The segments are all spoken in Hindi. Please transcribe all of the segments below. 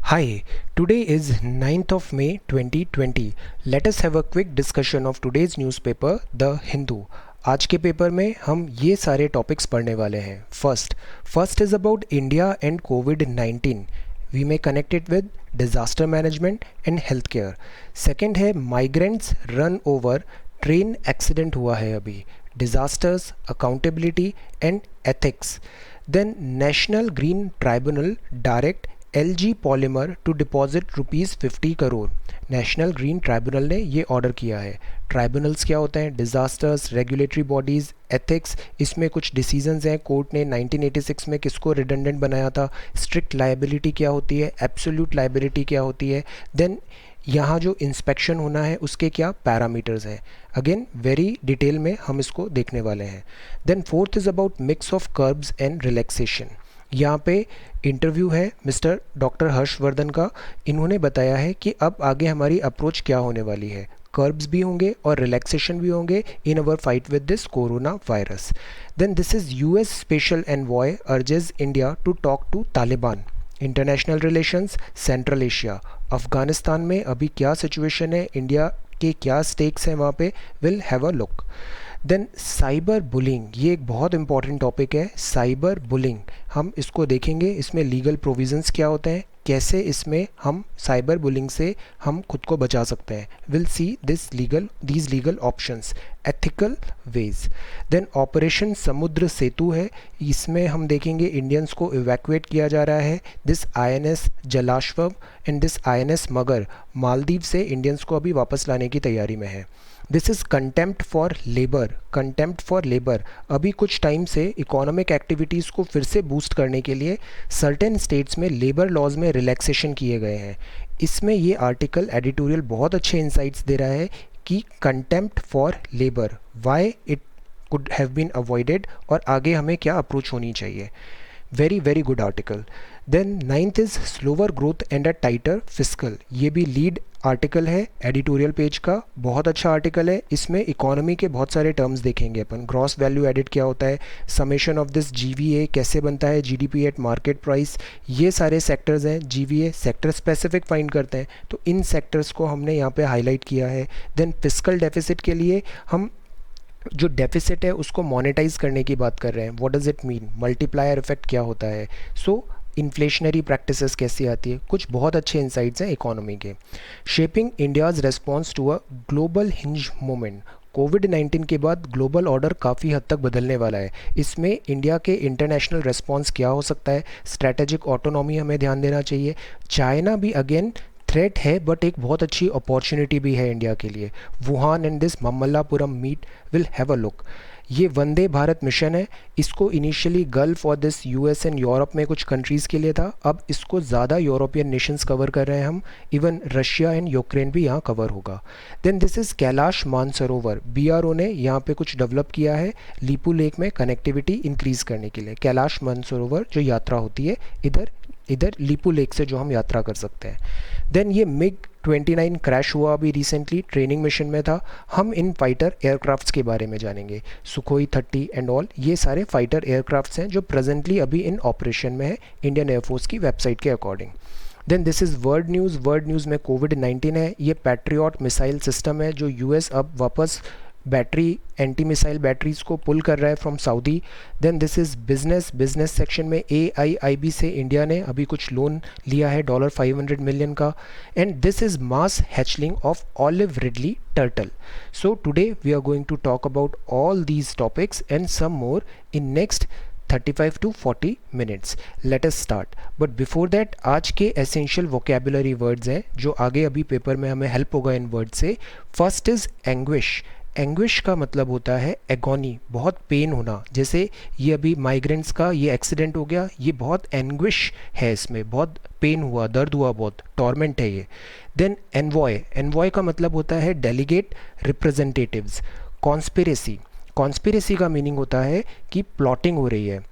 Hi, today is 9th of May 2020. Let us have a quick discussion of today's newspaper, The Hindu. आज के पेपर में हम ये सारे टॉपिक्स पढ़ने वाले हैं. First is about India and COVID-19. We may connect it with disaster management and healthcare. Second है migrants run over train accident हुआ है अभी. Disasters, accountability and ethics. Then National Green Tribunal direct LG polymer to deposit ₹50 crore. National Green Tribunal ने ये ऑर्डर किया है. ट्राइब्यूनल्स क्या होते हैं? Disasters, regulatory bodies, ethics. इसमें कुछ डिसीजंस हैं. कोर्ट ने 1986 में किसको रिडंडेंट बनाया था. स्ट्रिक्ट लाइबिलिटी क्या होती है, एब्सोल्यूट लाइबिलिटी क्या होती है. देन यहाँ जो इंस्पेक्शन होना है उसके क्या पैरामीटर्स हैं. अगेन वेरी डिटेल में हम इसको देखने वाले हैं. Then fourth is about mix of curbs and relaxation. यहाँ पे इंटरव्यू है मिस्टर डॉक्टर हर्षवर्धन का. इन्होंने बताया है कि अब आगे हमारी अप्रोच क्या होने वाली है. कर्ब्स भी होंगे और रिलैक्सेशन भी होंगे in our fight with this corona virus. Then this is US special envoy urges India to talk to Taliban. International relations, central Asia, Afghanistan में अभी क्या सिचुएशन है, इंडिया के क्या स्टेक्स हैं वहाँ पे, will have a look. Then cyber bullying, ये एक बहुत इंपॉर्टेंट टॉपिक है. साइबर बुलिंग हम इसको देखेंगे. इसमें लीगल प्रोविजंस क्या होते हैं, कैसे इसमें हम साइबर बुलिंग से हम खुद को बचा सकते हैं. Will see these legal options, ethical ways. Then operation Samudra Setu है. इसमें हम देखेंगे इंडियंस को इवैक्यूएट किया जा रहा है. This INS Jalashwa and this INS मगर मालदीव से इंडियंस को अभी वापस लाने की तैयारी में है. This is contempt for labour. Contempt for labour, अभी कुछ टाइम से इकोनॉमिक एक्टिविटीज़ को फिर से बूस्ट करने के लिए सर्टेन स्टेट्स में लेबर लॉज में रिलैक्सेशन किए गए हैं. इसमें ये आर्टिकल एडिटोरियल बहुत अच्छे इंसाइट्स दे रहा है कि contempt for labour, why it could have been avoided और आगे हमें क्या अप्रोच होनी चाहिए. Very good article. Then ninth is slower growth and a tighter fiscal. ये भी लीड आर्टिकल है एडिटोरियल पेज का. बहुत अच्छा आर्टिकल है. इसमें इकोनॉमी के बहुत सारे टर्म्स देखेंगे अपन. ग्रॉस वैल्यू एडिड क्या होता है, समेशन ऑफ दिस GVA कैसे बनता है, GDP एट मार्केट प्राइस. ये सारे सेक्टर्स हैं. GVA सेक्टर स्पेसिफिक फाइंड करते हैं, तो इन सेक्टर्स को हमने यहाँ पे हाईलाइट किया है. देन फिस्कल डेफिसिट के लिए हम जो डेफिसिट है उसको मोनेटाइज करने की बात कर रहे हैं. What does it mean, multiplier effect क्या होता है. सो इन्फ्लेशनरी प्रैक्टिसेस कैसी आती है. कुछ बहुत अच्छे इंसाइट्स हैं इकोनॉमी के. Shaping India's response to a global hinge moment. कोविड-19 के बाद ग्लोबल ऑर्डर काफ़ी हद तक बदलने वाला है. इसमें इंडिया के इंटरनेशनल रेस्पॉन्स क्या हो सकता है. स्ट्रैटेजिक ऑटोनॉमी हमें ध्यान देना चाहिए. चाइना भी अगेन थ्रेट है बट एक बहुत अच्छी अपॉर्चुनिटी भी है इंडिया के लिए. Wuhan and this Mamallapuram meet will have a look. ये वंदे भारत मिशन है. इसको इनिशियली गल्फ और दिस US एंड यूरोप में कुछ कंट्रीज़ के लिए था. अब इसको ज़्यादा यूरोपियन नेशंस कवर कर रहे हैं हम. इवन रशिया एंड यूक्रेन भी यहाँ कवर होगा. Then this is Kailash Mansarovar. BRO ने यहाँ पे कुछ डेवलप किया है लीपू लेक में कनेक्टिविटी इंक्रीज़ करने के लिए. कैलाश मानसरोवर जो यात्रा होती है इधर लीपू लेक से जो हम यात्रा कर सकते हैं. देन ये MiG-29 क्रैश हुआ अभी रिसेंटली, ट्रेनिंग मिशन में था. हम इन फाइटर एयरक्राफ्ट्स के बारे में जानेंगे. सुखोई 30 एंड ऑल, ये सारे फाइटर एयरक्राफ्ट्स हैं जो प्रेजेंटली अभी इन ऑपरेशन में है इंडियन एयरफोर्स की वेबसाइट के according. Then this is world news. World news में कोविड-19 है. ये पैट्रियट मिसाइल सिस्टम है जो US अब वापस बैटरी एंटी मिसाइल बैटरीज को पुल कर रहा है from Saudi. Then this is business section में AIIB से इंडिया ने अभी कुछ लोन लिया है $500 मिलियन का. And this is mass hatching of olive ridley turtle. So today we are going to talk about all these topics and some more in next 35 to 40 minutes. Let us start. But before that, आज के essential vocabulary words हैं जो आगे अभी पेपर में हमें हेल्प होगा इन वर्ड से. First is anguish. एंग्विश का मतलब होता है एगोनी, बहुत पेन होना. जैसे ये अभी माइग्रेंट्स का ये एक्सीडेंट हो गया, ये बहुत एंग्विश है, इसमें बहुत पेन हुआ, दर्द हुआ, बहुत टॉर्मेंट है ये. Then envoy. एनवॉय का मतलब होता है डेलीगेट, रिप्रेजेंटेटिव्स. कॉन्स्पिरेसी. कॉन्स्पिरेसी का मीनिंग होता है कि प्लॉटिंग हो रही है.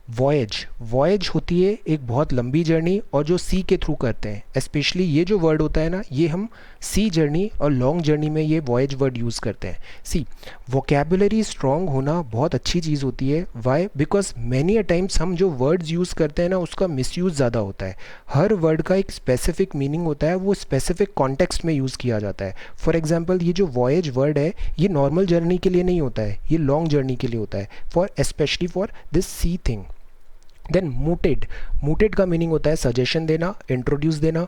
वॉयज, वॉयज होती है एक बहुत लंबी जर्नी और जो सी के थ्रू करते हैं, स्पेशली ये जो वर्ड होता है ना, ये हम सी जर्नी और लॉन्ग जर्नी में ये वॉयज वर्ड यूज़ करते हैं। सी, वोकेबुलरी स्ट्रॉन्ग होना बहुत अच्छी चीज़ होती है। Why? Because many a times हम जो वर्ड्स यूज़ करते हैं ना, उसका मिसयूज़ ज़्यादा होता है। हर वर्ड का एक स्पेसिफिक मीनिंग होता है, वो स्पेसिफिक कॉन्टेक्स्ट में यूज़ किया जाता है। फॉर एग्जाम्पल, ये जो वॉयज वर्ड है, ये नॉर्मल जर्नी के लिए नहीं होता है, ये लॉन्ग जर्नी के लिए होता है, for specially for this see thing. Then mooted, mooted का मीनिंग होता है सजेशन देना, इंट्रोड्यूस देना।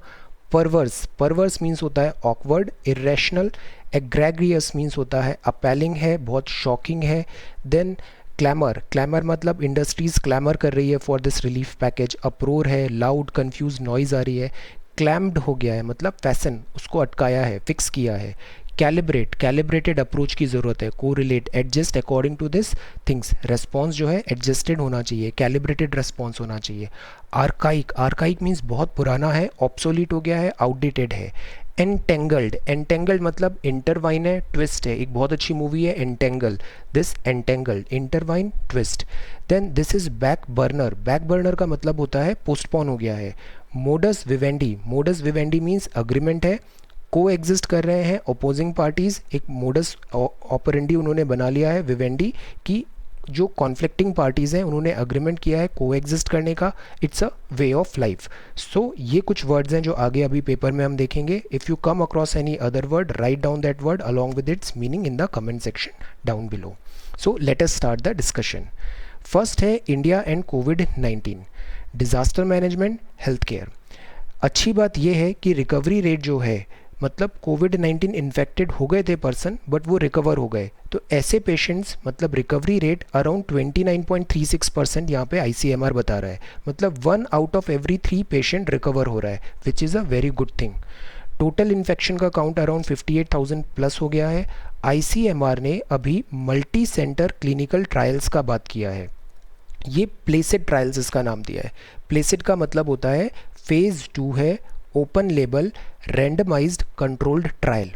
परवर्स, परवर्स मीन्स होता है ऑकवर्ड, इरेशनल। एग्रेग्रियस मीन्स होता है अपैलिंग है, बहुत शॉकिंग है। देन क्लैमर, क्लैमर मतलब इंडस्ट्रीज क्लैमर कर रही है फॉर दिस रिलीफ पैकेज। अप्रोर है, लाउड कंफ्यूज नॉइज आ रही है। क्लैम्ड हो गया है मतलब फैसन, उसको अटकाया है, फिक्स किया है। कैलिब्रेट, कैलिब्रेटेड अप्रोच की ज़रूरत है। Correlate, adjust according to this things, response जो है एडजस्टेड होना चाहिए, कैलिब्रेटेड रेस्पॉन्स होना चाहिए। आर्काइक, आर्काइक मीन्स बहुत पुराना है, ऑब्सोलीट हो गया है, आउटडेटेड है। एंटेंगल्ड, एंटेंगल्ड मतलब इंटरवाइन है, ट्विस्ट है। एक बहुत अच्छी मूवी है entangle, this entangled, intertwine, twist. Then this is back burner, back burner का मतलब होता है पोस्टपोन हो गया है। Modus vivendi, modus vivendi means agreement है, को एग्जिस्ट कर रहे हैं अपोजिंग पार्टीज़, एक मोडस ऑपरेंडी उन्होंने बना लिया है विवेंडी की, जो कॉन्फ्लिक्टिंग पार्टीज़ हैं उन्होंने अग्रीमेंट किया है को एग्जिस्ट करने का। It's a way of life. So ये कुछ वर्ड्स हैं जो आगे अभी पेपर में हम देखेंगे। If you come across any other word, write down that word along with its meaning in the comment section down below. So let us start the discussion. First है इंडिया एंड कोविड-19, डिज़ास्टर मैनेजमेंट, हेल्थ केयर। अच्छी बात यह है कि रिकवरी रेट जो है, मतलब कोविड-19 इन्फेक्टेड हो गए थे पर्सन बट वो रिकवर हो गए, तो ऐसे पेशेंट्स मतलब रिकवरी रेट अराउंड 29.36% यहाँ पे ICMR बता रहा है। मतलब 1 out of every 3 patient recover हो रहा है, which is a very good thing. Total infection का काउंट अराउंड 58,000 प्लस हो गया है। ICMR ने अभी मल्टी सेंटर क्लिनिकल ट्रायल्स का बात किया है। ये प्लेसिड ट्रायल्स इसका नाम दिया है। प्लेसिड का मतलब होता है फेज़ 2 है, open label randomised controlled trial.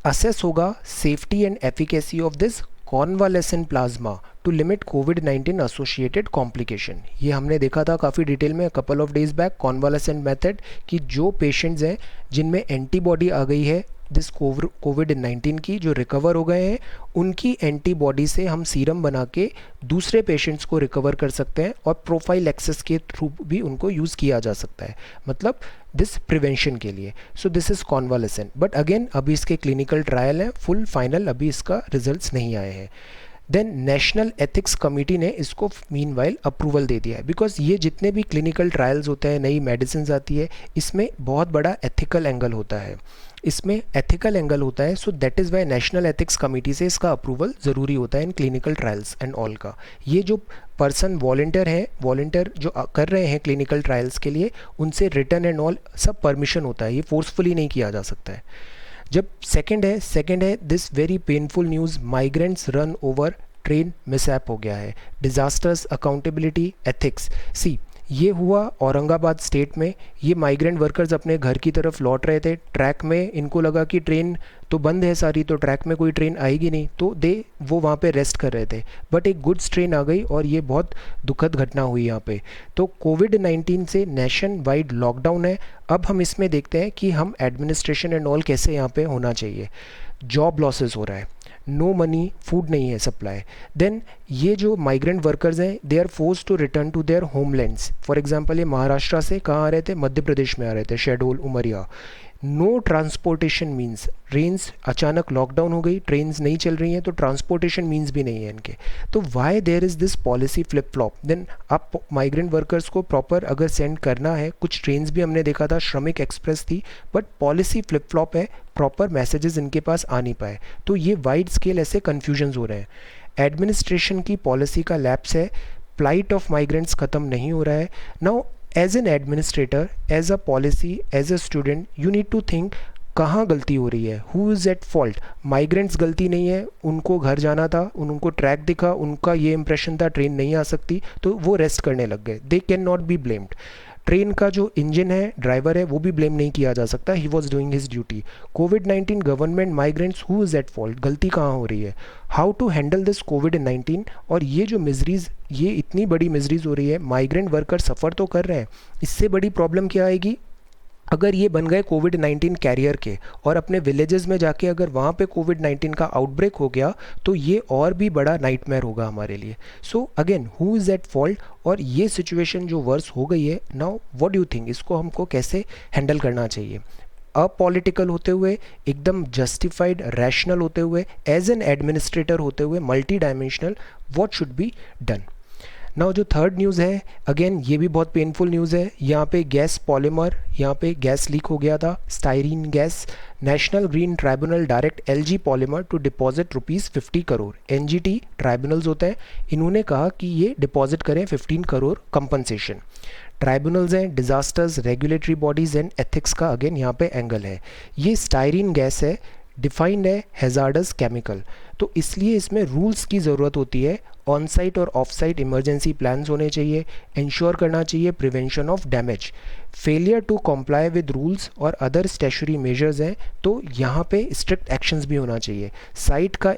Assess होगा safety and efficacy of this convalescent plasma to limit कोविड-19 एसोसिएटेड कॉम्प्लिकेशन। ये हमने देखा था काफ़ी डिटेल में couple of days back, convalescent method, कि जो पेशेंट्स हैं जिनमें एंटीबॉडी आ गई है दिस कोविड-19 की, जो रिकवर हो गए हैं, उनकी एंटीबॉडी से हम सीरम बना के दूसरे पेशेंट्स को रिकवर कर सकते हैं और प्रोफाइल एक्सेस के थ्रू भी उनको यूज़ किया जा सकता है, मतलब दिस प्रिवेंशन के लिए। सो this is convalescent, but again अभी इसके क्लिनिकल ट्रायल हैं, फुल फाइनल अभी इसका रिजल्ट्स नहीं आए हैं। देन नेशनल एथिक्स कमेटी ने इसको मीनवाइल अप्रूवल दे दिया है, बिकॉज ये जितने भी क्लिनिकल ट्रायल्स होते हैं, नई मेडिसिन आती है, इसमें बहुत बड़ा एथिकल एंगल होता है, इसमें एथिकल एंगल होता है। So that is Y national ethics committee से इसका अप्रूवल ज़रूरी होता है in clinical trials and all का। ये जो पर्सन वॉलंटियर हैं, वॉलंटियर जो कर रहे हैं क्लिनिकल ट्रायल्स के लिए, उनसे रिटर्न एंड ऑल सब परमिशन होता है, ये फोर्सफुली नहीं किया जा सकता है। जब सेकंड है this very painful news, migrants run over train mishap हो गया है। Disasters accountability ethics. सी, ये हुआ औरंगाबाद स्टेट में। ये माइग्रेंट वर्कर्स अपने घर की तरफ लौट रहे थे, ट्रैक में इनको लगा कि ट्रेन तो बंद है सारी, तो ट्रैक में कोई ट्रेन आएगी नहीं, तो वो वहाँ पे रेस्ट कर रहे थे, बट एक गुड्स ट्रेन आ गई और ये बहुत दुखद घटना हुई यहाँ पे। तो कोविड-19 से नेशन वाइड लॉकडाउन है। अब हम इसमें देखते हैं कि हम एडमिनिस्ट्रेशन एंड ऑल कैसे यहाँ पे होना चाहिए। जॉब लॉसेस हो रहा है, नो मनी, फूड नहीं है सप्लाई। देन ये जो माइग्रेंट वर्कर्स हैं, they are force to return to their homelands. For example ये महाराष्ट्र से कहाँ आ रहे थे, मध्य प्रदेश में आ रहे थे, Shahdol, Umaria. No transportation means, trains अचानक लॉकडाउन हो गई, ट्रेन्स नहीं चल रही हैं, तो ट्रांसपोर्टेशन मीन्स भी नहीं है इनके। तो why there is this policy flip flop. Then आप माइग्रेंट वर्कर्स को प्रॉपर अगर सेंड करना है, कुछ ट्रेन्स भी हमने देखा था, श्रमिक एक्सप्रेस थी, बट पॉलिसी फ्लिप फ्लॉप है, प्रॉपर मैसेजेस इनके पास आ नहीं पाए, तो ये वाइड स्केल ऐसे कन्फ्यूजन्स हो रहे हैं। एडमिनिस्ट्रेशन की पॉलिसी का लैप्स है, प्लाइट ऑफ माइग्रेंट्स ख़त्म नहीं हो रहा है। Now as an administrator, as a policy, as a student, you need to think कहाँ गलती हो रही है, who is at fault. Migrants गलती नहीं है, उनको घर जाना था, उनको ट्रैक दिखा, उनका ये इंप्रेशन था ट्रेन नहीं आ सकती, तो वो रेस्ट करने लग गए, they can not be blamed. Train का जो इंजन है, ड्राइवर है, वो भी ब्लेम नहीं किया जा सकता, he was doing his duty. Covid government, migrants, who is at fault, गलती कहाँ हो रही है। हाउ टू हैंडल दिस कोविड-19, और ये जो मिजरीज, ये इतनी बड़ी मिजरीज हो रही है, माइग्रेंट वर्कर सफ़र तो कर रहे हैं, इससे बड़ी प्रॉब्लम क्या आएगी अगर ये बन गए कोविड-19 कैरियर के, और अपने विलेजेस में जाके अगर वहाँ पे कोविड-19 का आउटब्रेक हो गया तो ये और भी बड़ा नाइटमेयर होगा हमारे लिए। So again, who is at fault, और ये सिचुएशन जो वर्स हो गई है now, what do you think, इसको हमको कैसे हैंडल करना चाहिए। अपॉलिटिकल होते हुए, एकदम जस्टिफाइड रैशनल होते हुए, एज एन एडमिनिस्ट्रेटर होते हुए, multi dimensional, what should be done. Now जो थर्ड न्यूज़ है, अगेन ये भी बहुत पेनफुल न्यूज़ है। यहाँ पे गैस पॉलीमर, यहाँ पे गैस लीक हो गया था, styrene gas. National Green Tribunal direct LG polymer to deposit ₹50 crore. NGT tribunals होते हैं, इन्होंने कहा कि ये डिपॉजिट करें 15 करोड़ कंपनसेशन। ट्राइब्यूनल्स हैं, disasters regulatory bodies and ethics का अगेन यहाँ पे एंगल है। ये स्टाइरीन गैस है, डिफाइंड है हैजार्डस केमिकल, तो इसलिए इसमें रूल्स की ज़रूरत होती है। ऑन साइट और ऑफ साइट इमरजेंसी प्लान्स होने चाहिए, इंश्योर करना चाहिए prevention of damage. Failure to comply with rules और अदर स्टैच्यूटरी मेजर्स हैं, तो यहाँ पे स्ट्रिक्ट एक्शंस भी होना चाहिए। साइट का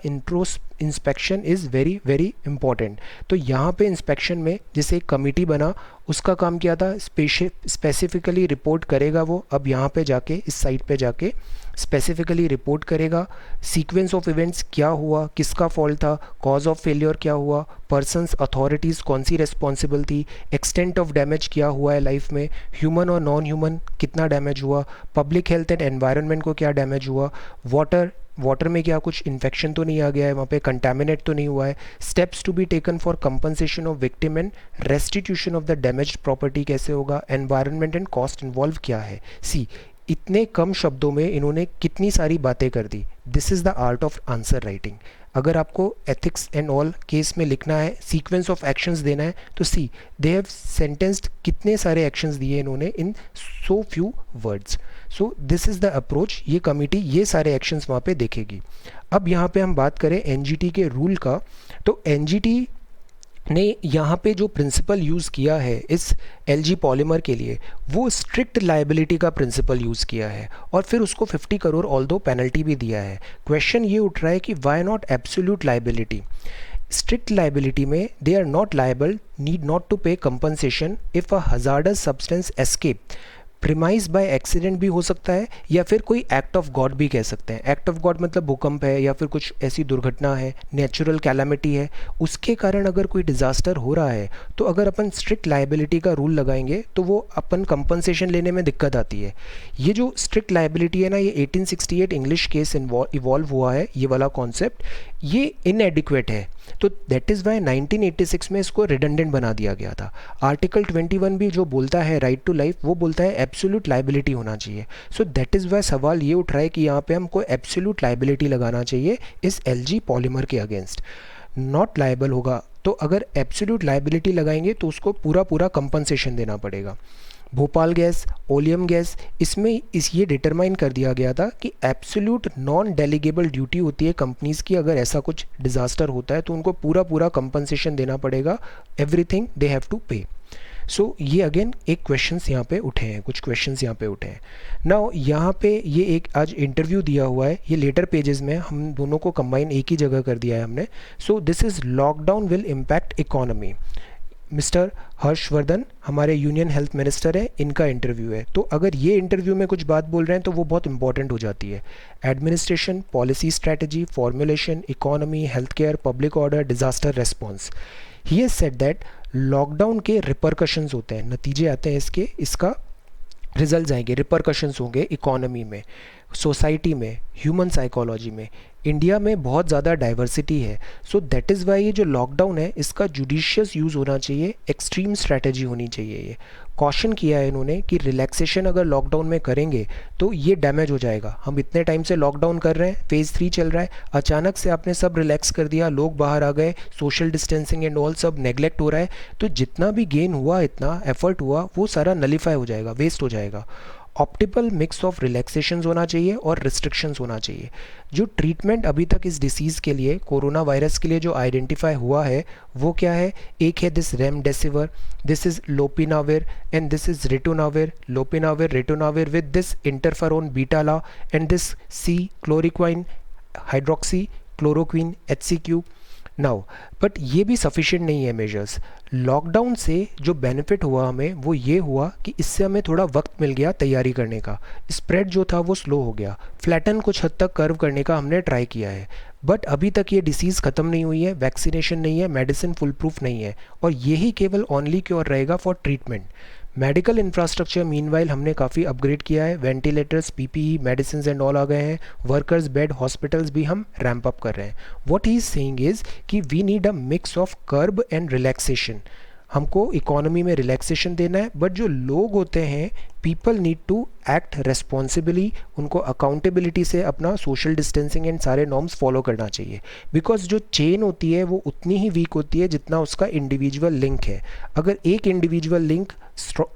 inspection is very very important, तो यहाँ पे इंस्पेक्शन में जैसे एक कमेटी बना, उसका काम क्या था, स्पेसिफिकली रिपोर्ट करेगा वो, अब यहाँ पे जाके इस साइट पे जाके स्पेसिफिकली रिपोर्ट करेगा, सीक्वेंस ऑफ इवेंट्स क्या हुआ, किसका फॉल्ट था, कॉज ऑफ फेलियर क्या हुआ, पर्सन्स अथॉरिटीज़ कौन सी रिस्पॉन्सिबल थी, एक्सटेंट ऑफ डैमेज क्या हुआ है लाइफ में, ह्यूमन और नॉन ह्यूमन कितना डैमेज हुआ, पब्लिक हेल्थ एंड एनवायरनमेंट को क्या डैमेज हुआ, वाटर में क्या कुछ इन्फेक्शन तो नहीं आ गया है, वहाँ पे कंटामिनेट तो नहीं हुआ है, steps to be taken for compensation of victim and restitution of the damaged property कैसे होगा, एनवायरनमेंट एंड कॉस्ट इन्वॉल्व क्या है। सी, इतने कम शब्दों में इन्होंने कितनी सारी बातें कर दी। This is the art of answer writing. अगर आपको एथिक्स एंड ऑल केस में लिखना है, सीक्वेंस ऑफ एक्शंस देना है, तो सी दे हैव सेंटेंस्ड कितने सारे एक्शंस दिए इन्होंने in so few words. So this is the approach, ये कमिटी ये सारे एक्शंस वहाँ पे देखेगी। अब यहाँ पे हम बात करें एनजीटी के रूल का, तो एनजीटी ने यहाँ पे जो प्रिंसिपल यूज़ किया है इस एलजी पॉलीमर के लिए, वो स्ट्रिक्ट लाइबिलिटी का प्रिंसिपल यूज़ किया है, और फिर उसको 50 करोड़ ऑल दो पेनल्टी भी दिया है। क्वेश्चन ये उठ रहा है कि why not absolute liability. Strict liability में they are not liable, need not to pay compensation if a hazardous substance escape. Premise by accident भी हो सकता है, या फिर कोई एक्ट ऑफ गॉड भी कह सकते हैं। एक्ट ऑफ गॉड मतलब भूकंप है, या फिर कुछ ऐसी दुर्घटना है, नेचुरल कैलामिटी है, उसके कारण अगर कोई डिज़ास्टर हो रहा है, तो अगर अपन स्ट्रिक्ट लाइबिलिटी का रूल लगाएंगे तो वो अपन कंपनसेशन लेने में दिक्कत आती है। ये जो स्ट्रिक्ट लाइबिलिटी है ना, ये 1868 इंग्लिश केस इवॉल्व हुआ है, ये वाला कॉन्सेप्ट, ये इनएडिक्वेट है, तो दैट इज़ वाई 1986 में इसको रिडंडेंट बना दिया गया था। आर्टिकल 21 भी जो बोलता है राइट टू लाइफ, वो बोलता है एब्सोल्यूट लाइबिलिटी होना चाहिए। सो दैट इज़ वाई सवाल ये उठ रहा है कि यहाँ पे हमको एब्सोल्यूट लाइबिलिटी लगाना चाहिए इस एलजी पॉलीमर के अगेंस्ट। नॉट लाइबल होगा, तो अगर एब्सोल्यूट लाइबिलिटी लगाएंगे तो उसको पूरा पूरा कंपनसेशन देना पड़ेगा। भोपाल गैस, ओलियम गैस, इसमें ये डिटरमाइन कर दिया गया था कि एब्सोल्यूट नॉन डेलीगेबल ड्यूटी होती है कंपनीज़ की, अगर ऐसा कुछ डिज़ास्टर होता है तो उनको पूरा पूरा कंपनसेशन देना पड़ेगा, एवरीथिंग दे हैव टू पे। सो ये अगेन एक क्वेश्चंस यहाँ पे उठे हैं, कुछ क्वेश्चंस यहाँ पे उठे हैं। नाउ यहाँ पे ये एक आज इंटरव्यू दिया हुआ है, ये लेटर पेजेस में हम दोनों को कंबाइन एक ही जगह कर दिया है हमने। सो this is lockdown will impact economy. Mister Harshvardhan हमारे यूनियन हेल्थ मिनिस्टर है, इनका इंटरव्यू है, तो अगर ये इंटरव्यू में कुछ बात बोल रहे हैं तो वो बहुत इंपॉर्टेंट हो जाती है। Administration, policy strategy, formulation, economy, health care, public order, disaster response. He has said that lockdown के रिपरकशंस होते हैं, नतीजे आते हैं इसके, इसका रिजल्ट आएंगे, रिपरकशंस होंगे इकोनॉमी में, सोसाइटी में, ह्यूमन साइकोलॉजी में। इंडिया में बहुत ज़्यादा डाइवर्सिटी है, सो दैट इज़ वाई ये जो लॉकडाउन है इसका जुडिशियस यूज़ होना चाहिए, एक्सट्रीम स्ट्रैटेजी होनी चाहिए। ये कॉशन किया है इन्होंने कि रिलैक्सेशन अगर लॉकडाउन में करेंगे तो ये डैमेज हो जाएगा। हम इतने टाइम से लॉकडाउन कर रहे हैं, फेज़ 3 चल रहा है, अचानक से आपने सब रिलैक्स कर दिया, लोग बाहर आ गए, सोशल डिस्टेंसिंग एंड ऑल सब नेगलेक्ट हो रहा है, तो जितना भी गेन हुआ, इतना एफर्ट हुआ, वो सारा नलीफाई हो जाएगा, वेस्ट हो जाएगा। ऑप्टिमल मिक्स ऑफ रिलैक्सेशंस होना चाहिए और रिस्ट्रिक्शंस होना चाहिए। जो ट्रीटमेंट अभी तक इस डिसीज़ के लिए, कोरोना वायरस के लिए जो आइडेंटिफाई हुआ है वो क्या है? एक है this remdesivir, this is lopinavir and this is ritonavir. Lopinavir ritonavir with this interferon beta and this see chloroquine hydroxy chloroquine HCQ। Now but ये भी सफिशिएंट नहीं है मेजर्स। लॉकडाउन से जो बेनिफिट हुआ हमें वो ये हुआ कि इससे हमें थोड़ा वक्त मिल गया तैयारी करने का। स्प्रेड जो था वो स्लो हो गया, फ्लैटन कुछ हद तक कर्व करने का हमने ट्राई किया है। बट अभी तक ये डिसीज़ ख़त्म नहीं हुई है, वैक्सीनेशन नहीं है, मेडिसिन फुल प्रूफ नहीं है, और यही केवल ओनली क्योर रहेगा for treatment. Medical infrastructure meanwhile हमने काफ़ी अपग्रेड किया है, ventilators, PPE, medicine and all आ गए हैं, वर्कर्स, बेड, हॉस्पिटल्स भी हम रैम्प अप कर रहे हैं। What he is saying is कि we need a mix of curb and relaxation. हमको इकोनॉमी में रिलैक्सेशन देना है, बट जो लोग होते हैं, people need to act responsibly, उनको अकाउंटेबिलिटी से अपना सोशल डिस्टेंसिंग एंड सारे नॉर्म्स फॉलो करना चाहिए। बिकॉज जो चेन होती है वो उतनी ही वीक होती है जितना उसका इंडिविजुअल लिंक है। अगर एक इंडिविजुअल लिंक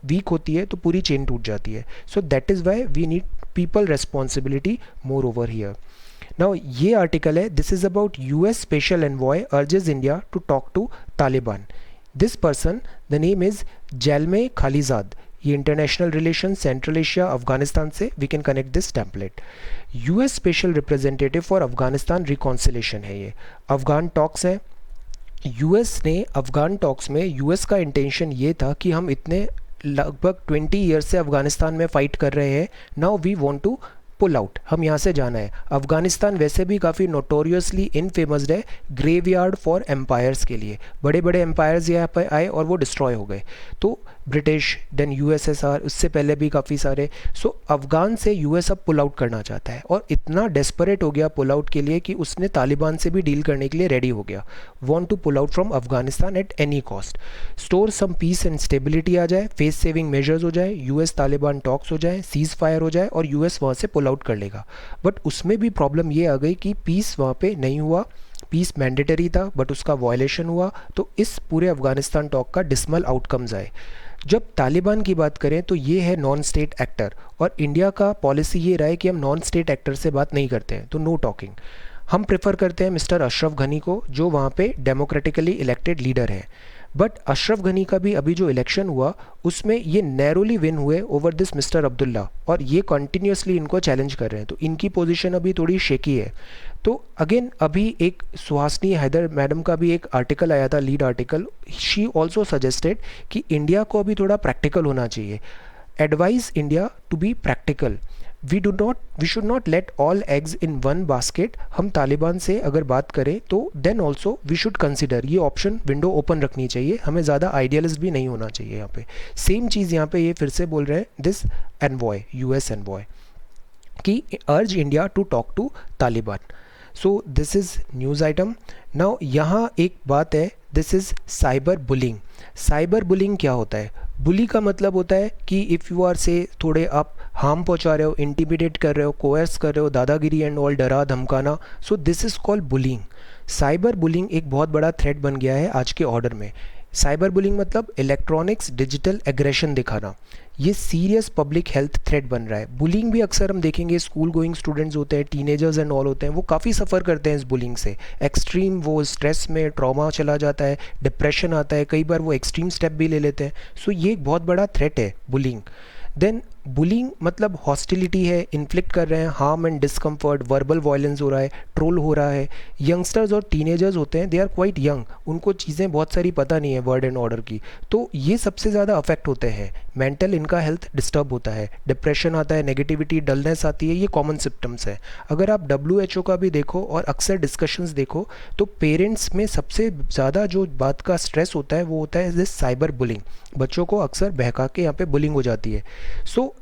वीक होती है तो पूरी चेन टूट जाती है। So that is why we need people responsibility more over here. Now ये आर्टिकल है, this is about US special envoy urges India to talk to Taliban. This person, the name is Zalmay Khalilzad. ये international relation, central Asia, Afghanistan से we can connect this template. US special representative for Afghanistan reconciliation है ये। अफगान टॉक्स हैं। US ने अफगान टॉक्स में, US का इंटेंशन ये था कि हम इतने लगभग 20 ईयर्स से अफगानिस्तान में फ़ाइट कर रहे हैं, now we want to pull out, हम यहाँ से जाना है। अफगानिस्तान वैसे भी काफ़ी नोटोरियसली इनफेमस्ड है ग्रेवयार्ड फॉर एम्पायर्स के लिए। बड़े बड़े एम्पायर्स यहाँ पर आए और वो डिस्ट्रॉय हो गए। तो ब्रिटिश, देन USSR, उससे पहले भी काफ़ी सारे। सो अफगान से US अब पुल आउट करना चाहता है, और इतना डेस्परेट हो गया पुल आउट के लिए कि उसने तालिबान से भी डील करने के लिए रेडी हो गया। Want to pull out from Afghanistan at any cost. Store some peace and stability आ जाए, फेस सेविंग मेजर्स हो जाए, US तालिबान टॉक्स हो जाए, सीज फायर हो जाए, और US वहाँ से पुल आउट कर लेगा। बट उसमें भी प्रॉब्लम ये आ गई कि पीस वहाँ पे नहीं हुआ। पीस मैंडेटरी था बट उसका वायलेशन हुआ, तो इस पूरे अफगानिस्तान टॉक का डिसमल आउटकम्स आए। जब तालिबान की बात करें तो ये है नॉन स्टेट एक्टर, और इंडिया का पॉलिसी ये रहा है कि हम नॉन स्टेट एक्टर से बात नहीं करते हैं, तो नो टॉकिंग। हम प्रेफर करते हैं मिस्टर अशरफ घनी को, जो वहाँ पे डेमोक्रेटिकली इलेक्टेड लीडर हैं। बट अशरफ घनी का भी अभी जो इलेक्शन हुआ उसमें ये नैरोली विन हुए ओवर दिस मिस्टर अब्दुल्ला, और ये कंटिन्यूसली इनको चैलेंज कर रहे हैं, तो इनकी पोजीशन अभी थोड़ी शेकी है। तो अगेन अभी एक सुहासनी हैदर मैडम का भी एक आर्टिकल आया था, lead article. She also suggested कि इंडिया को अभी थोड़ा प्रैक्टिकल होना चाहिए। Advise India to be practical. We should not let all eggs in one basket. हम तालिबान से अगर बात करें तो then also we should consider, ये ऑप्शन विंडो ओपन रखनी चाहिए, हमें ज़्यादा आइडियलिस्ट भी नहीं होना चाहिए यहाँ पे। सेम चीज़ यहाँ पे ये फिर से बोल रहे हैं दिस एनवॉय, US एनवॉय, कि urge India to talk to Taliban. So this is news item. Now यहाँ एक बात है, this is cyber bullying. Cyber bullying क्या होता है? बुली का मतलब होता है कि इफ़ यू आर से थोड़े आप हार्म पहुंचा रहे हो, इंटिमिडेट कर रहे हो, कोयर्स कर रहे हो, दादागिरी एंड ऑल, डरा धमकाना, so this is called bullying. Cyber bullying एक बहुत बड़ा थ्रेट बन गया है आज के ऑर्डर में। साइबर बुलिंग मतलब इलेक्ट्रॉनिक्स डिजिटल एग्रेशन दिखाना, ये सीरियस पब्लिक हेल्थ थ्रेट बन रहा है। बुलिंग भी अक्सर हम देखेंगे स्कूल गोइंग स्टूडेंट्स होते हैं, टीनेजर्स एंड ऑल होते हैं, वो काफ़ी सफ़र करते हैं इस बुलिंग से। एक्सट्रीम वो स्ट्रेस में ट्रॉमा चला जाता है, डिप्रेशन आता है, कई बार वो एक्सट्रीम स्टेप भी ले लेते हैं। सो ये एक बहुत बड़ा थ्रेट है बुलिंग। देन बुलिंग मतलब हॉस्टिलिटी है, इन्फ्लिक्ट कर रहे हैं harm and discomfort, verbal violence हो रहा है, ट्रोल हो रहा है। यंगस्टर्स और टीनेजर्स होते हैं, दे आर क्वाइट यंग, उनको चीज़ें बहुत सारी पता नहीं है वर्ड एंड ऑर्डर की, तो ये सबसे ज़्यादा अफेक्ट होते हैं। मेंटल इनका हेल्थ डिस्टर्ब होता है, डिप्रेशन आता है, नेगेटिविटी, डलनेस आती है, ये कॉमन सिम्टम्स हैं। अगर आप WHO का भी देखो और अक्सर डिस्कशंस देखो तो पेरेंट्स में सबसे ज़्यादा जो बात का स्ट्रेस होता है वो होता है दिस साइबर बुलिंग। बच्चों को अक्सर बहका के यहाँ पे बुलिंग हो जाती है। सो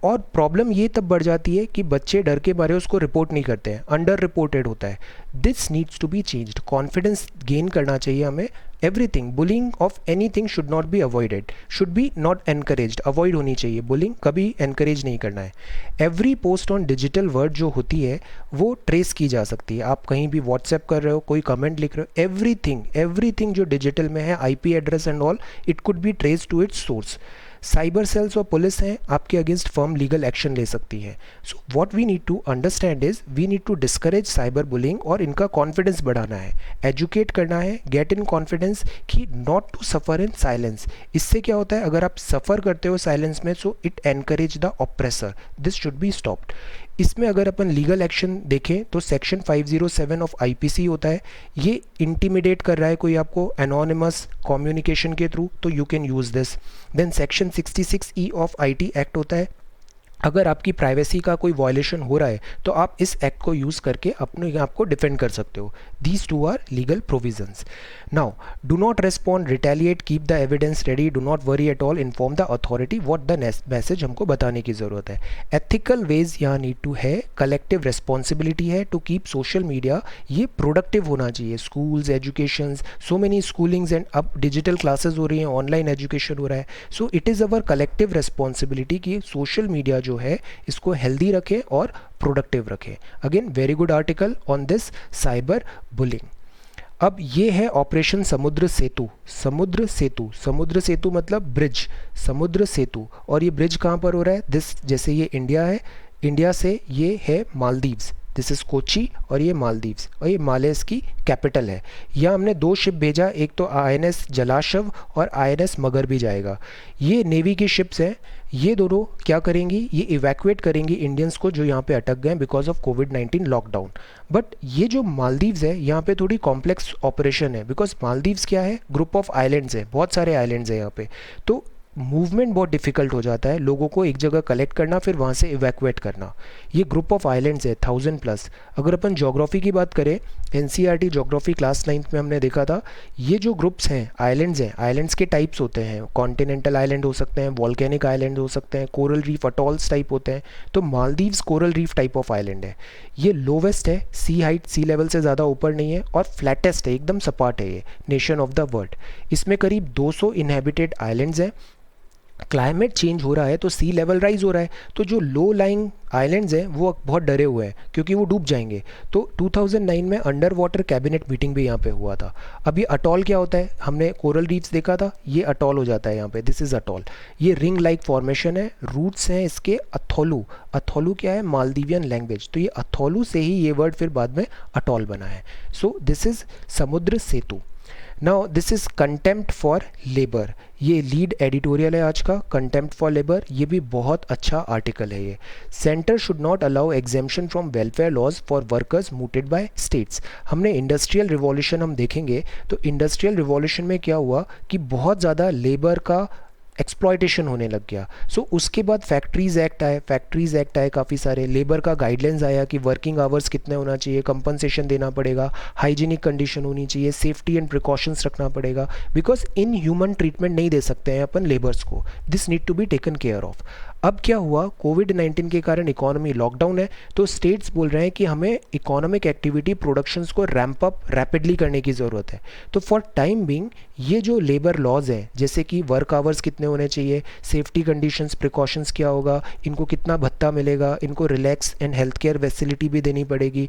और प्रॉब्लम ये तब बढ़ जाती है कि बच्चे डर के मारे उसको रिपोर्ट नहीं करते हैं, अंडर रिपोर्टेड होता है। This needs to be changed. Confidence gain करना चाहिए हमें। Everything, bullying of anything should not be avoided, should be not encouraged, avoid होनी चाहिए। बुलिंग कभी एनकरेज नहीं करना है। Every post on digital world जो होती है वो ट्रेस की जा सकती है। आप कहीं भी व्हाट्सएप कर रहे हो, कोई कमेंट लिख रहे हो, एवरीथिंग जो डिजिटल में है, IP address and all, it could be trace to its source. Cyber cells और पुलिस हैं आपके अगेंस्ट फर्म लीगल एक्शन ले सकती हैं. So what we need to understand is we need to discourage cyber bullying और इनका कॉन्फिडेंस बढ़ाना है, एजुकेट करना है, गेट इन कॉन्फिडेंस कि not to suffer in silence. इससे क्या होता है, अगर आप सफ़र करते हो साइलेंस में so it encourage the oppressor. This should be stopped. इसमें अगर अपन लीगल एक्शन देखें तो सेक्शन 507 ऑफ आईपीसी होता है. ये इंटिमिडेट कर रहा है कोई आपको एनोनिमस कम्युनिकेशन के थ्रू, तो you can use this. Then section 66E of IT act होता है. अगर आपकी प्राइवेसी का कोई वायलेशन हो रहा है तो आप इस एक्ट को यूज़ करके अपने आप को डिफेंड कर सकते हो. These two are legal provisions. Now do not respond, retaliate, keep the evidence ready, do not worry at all, inform the authority. What the message हमको बताने की ज़रूरत है. एथिकल वेज यहाँ नीड टू है, कलेक्टिव रिस्पॉन्सिबिलिटी है टू कीप सोशल मीडिया, ये प्रोडक्टिव होना चाहिए. Schools, education, so many schoolings and अब डिजिटल क्लासेस हो रही हैं, ऑनलाइन एजुकेशन हो रहा है. So it is our collective responsibility कि सोशल मीडिया जो है इसको हेल्दी रखें और प्रोडक्टिव रखें. Again very good article on this cyber bullying. अब ये है ऑपरेशन समुद्र सेतु. समुद्र सेतु, समुद्र सेतु मतलब ब्रिज, समुद्र सेतु. और ये ब्रिज कहाँ पर हो रहा है, दिस जैसे ये इंडिया है, इंडिया से ये है मालदीव्स, दिस इज़ कोची और ये मालदीव्स और ये मालेस की कैपिटल है. यहाँ हमने 2 शिप भेजा, एक तो INS जलाशव और INS मगर भी जाएगा. ये नेवी की शिप्स हैं. ये दोनों क्या करेंगी, ये इवैक्यूएट करेंगी इंडियंस को जो यहाँ पे अटक गए because of covid lockdown. But ये जो मालदीव्स है यहाँ पे थोड़ी कॉम्प्लेक्स ऑपरेशन है बिकॉज मालदीव्स क्या है, ग्रुप ऑफ आइलैंड्स है, बहुत सारे आइलैंड्स हैं यहाँ पे. तो मूवमेंट बहुत डिफ़िकल्ट हो जाता है, लोगों को एक जगह कलेक्ट करना फिर वहाँ से इवैक्यूएट करना. ये ग्रुप ऑफ आइलैंड्स है 1000+. अगर अपन ज्योग्राफी की बात करें, NCERT ज्योग्राफी क्लास 9th में हमने देखा था, ये जो ग्रुप्स हैं आइलैंड्स हैं, आइलैंड्स के टाइप्स होते हैं. कॉन्टिनेंटल आइलैंड हो सकते हैं, वॉल्केनिक आइलैंड हो सकते हैं, कोरल रीफ अटॉल्स टाइप होते हैं. तो Maldives coral reef type of island है. ये लोवेस्ट है, सी हाइट सी लेवल से ज़्यादा ऊपर नहीं है, और फ्लैटेस्ट है, एकदम सपाट है ये नेशन ऑफ द वर्ल्ड. इसमें करीब 200 इनहेबिटेड आइलैंड्स हैं. क्लाइमेट चेंज हो रहा है तो सी लेवल राइज हो रहा है, तो जो लो लाइंग आइलैंड्स हैं वो बहुत डरे हुए हैं क्योंकि वो डूब जाएंगे. तो 2009 में अंडर वाटर कैबिनेट मीटिंग भी यहाँ पे हुआ था. अब ये अटॉल क्या होता है, हमने कोरल रीफ्स देखा था, ये अटॉल हो जाता है यहाँ पे, दिस इज़ अटॉल. ये रिंग लाइक फॉर्मेशन है, रूट्स हैं इसके अथोलू. अथोलू क्या है, मालदीवियन लैंग्वेज. तो ये अथोलू से ही ये वर्ड फिर बाद में अटॉल बना है. सो this is Samudra Setu. Now this is contempt for labour. ये लीड एडिटोरियल है आज का, कंटेम्प्ट फॉर लेबर. ये भी बहुत अच्छा आर्टिकल है ये. Centre should not allow exemption from welfare laws for workers mooted by states. हमने इंडस्ट्रियल रिवॉल्यूशन हम देखेंगे तो इंडस्ट्रियल रिवॉल्यूशन में क्या हुआ कि बहुत ज़्यादा लेबर का एक्सप्लॉयटेशन होने लग गया. सो उसके बाद फैक्ट्रीज़ एक्ट आए, काफ़ी सारे लेबर का गाइडलाइंस आया कि वर्किंग आवर्स कितने होना चाहिए, कंपनसेशन देना पड़ेगा, हाइजीनिक कंडीशन होनी चाहिए, सेफ्टी एंड प्रिकॉशंस रखना पड़ेगा, बिकॉज इन ह्यूमन ट्रीटमेंट नहीं दे सकते हैं अपन लेबर्स को. This need to be taken care of. अब क्या हुआ, कोविड-19 के कारण इकोनॉमी लॉकडाउन है, तो स्टेट्स बोल रहे हैं कि हमें इकोनॉमिक एक्टिविटी प्रोडक्शंस को रैंप अप रैपिडली करने की ज़रूरत है. तो फॉर टाइम बिंग ये जो लेबर लॉज हैं, जैसे कि वर्क आवर्स कितने होने चाहिए, सेफ्टी कंडीशंस, प्रिकॉशंस क्या होगा, इनको कितना भत्ता मिलेगा, इनको relax and health care facility भी देनी पड़ेगी,